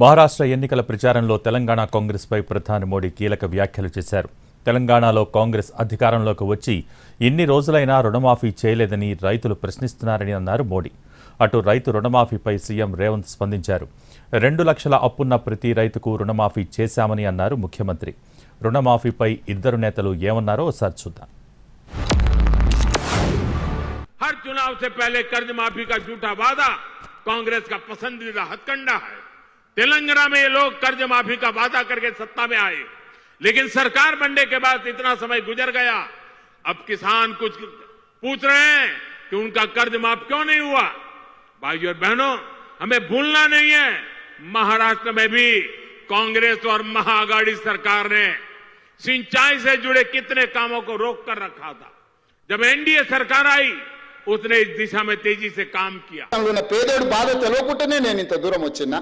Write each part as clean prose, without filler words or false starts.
మహారాష్ట్ర ఎన్నికల ప్రచారంలో తెలంగాణ కాంగ్రెస్పై ప్రధాని మోడీ కీలక వ్యాఖ్యలు చేశారు. తెలంగాణలో కాంగ్రెస్ అధికారంలోకి వచ్చి ఎన్ని రోజులైనా రుణమాఫీ చేయలేదని రైతులు ప్రశ్నిస్తున్నారని అన్నారు మోడీ. అటు రైతు రుణమాఫీపై సీఎం రేవంత్ స్పందించారు. 2 లక్షల అప్పున్న ప్రతి రైతుకు రుణమాఫీ చేశామని అన్నారు ముఖ్యమంత్రి. రుణమాఫీపై ఇద్దరు నేతలు ఏమన్నారో ఒకసారి చూద్దాం. हर चुनाव से पहले कर्ज माफी का झूठा वादा कांग्रेस का पसंदीदा हथकंडा है। तेलंगाना में ये लोग कर्ज माफी का वादा करके सत्ता में आए, लेकिन सरकार बनने के बाद इतना समय गुजर गया, अब किसान कुछ पूछ रहे हैं कि उनका कर्ज माफ क्यों नहीं हुआ। भाइयों और बहनों, हमें भूलना नहीं है, महाराष्ट्र में भी कांग्रेस और महाआघाड़ी सरकार ने सिंचाई से जुड़े कितने कामों को रोक कर रखा था। जब एनडीए सरकार आई, उसने इस दिशा में तेजी से काम किया. పేదోడు బాధ తెలియకుండానే నేను ఇంత దూరం వచ్చినా,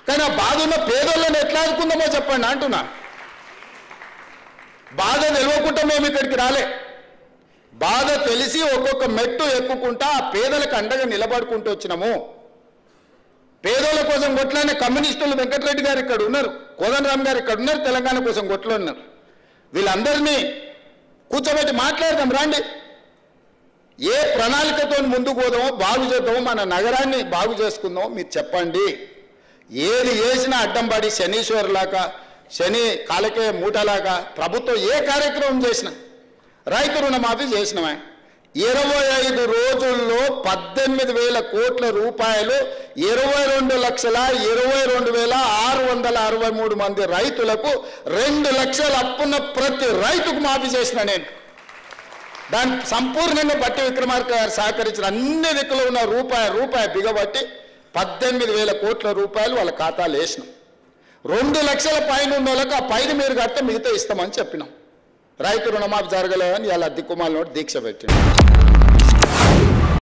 కానీ ఆ బాధ ఉన్న పేదోళ్ళని ఎట్లా ఆదుకుందామో చెప్పండి అంటున్నా. బాధ తెలియకుండా మేము ఇక్కడికి రాలే. బాధ తెలిసి ఒక్కొక్క మెట్టు ఎక్కుకుంటా ఆ పేదలకు అండగా నిలబడుకుంటూ వచ్చినాము. పేదోళ్ళ కోసం కొట్లాడిన కమ్యూనిస్టులు వెంకటరెడ్డి గారు ఇక్కడ ఉన్నారు, కోదండరామ్ గారు ఇక్కడ ఉన్నారు, తెలంగాణ కోసం కొట్లాడినారు. వీళ్ళందరినీ కూర్చోబెట్టి మాట్లాడదాం రండి. ఏ ప్రణాళికతో ముందుకు పోదామో, బాగు చేద్దామో, మన నగరాన్ని బాగు చేసుకుందామో మీరు చెప్పండి. ఏది చేసినా అడ్డం పడి శనీశ్వరులాగా, శని కాలకే మూటలాగా ప్రభుత్వం ఏ కార్యక్రమం చేసినా, రైతు రుణమాఫీ చేసినామే 25 రోజుల్లో 18,000 కోట్ల రూపాయలు 22,22,663 మంది రైతులకు 2 లక్షల అప్పున్న ప్రతి రైతుకు మాఫీ చేసిన నేను. దాన్ని సంపూర్ణంగా బట్టి విక్రమార్క గారు సహకరించిన అన్ని దిక్కులో ఉన్న రూపాయి బిగబట్టి 18,000 కోట్ల రూపాయలు వాళ్ళ ఖాతాలు వేసినాం. 2 లక్షల పైన ఉన్న వాళ్ళకి ఆ పైన మీరు కట్ట మిగతా ఇస్తామని చెప్పినాం. రైతు రుణమాఫీ జరగలేదని ఇలా దిక్కుమాల నోటి దీక్ష పెట్టినాం.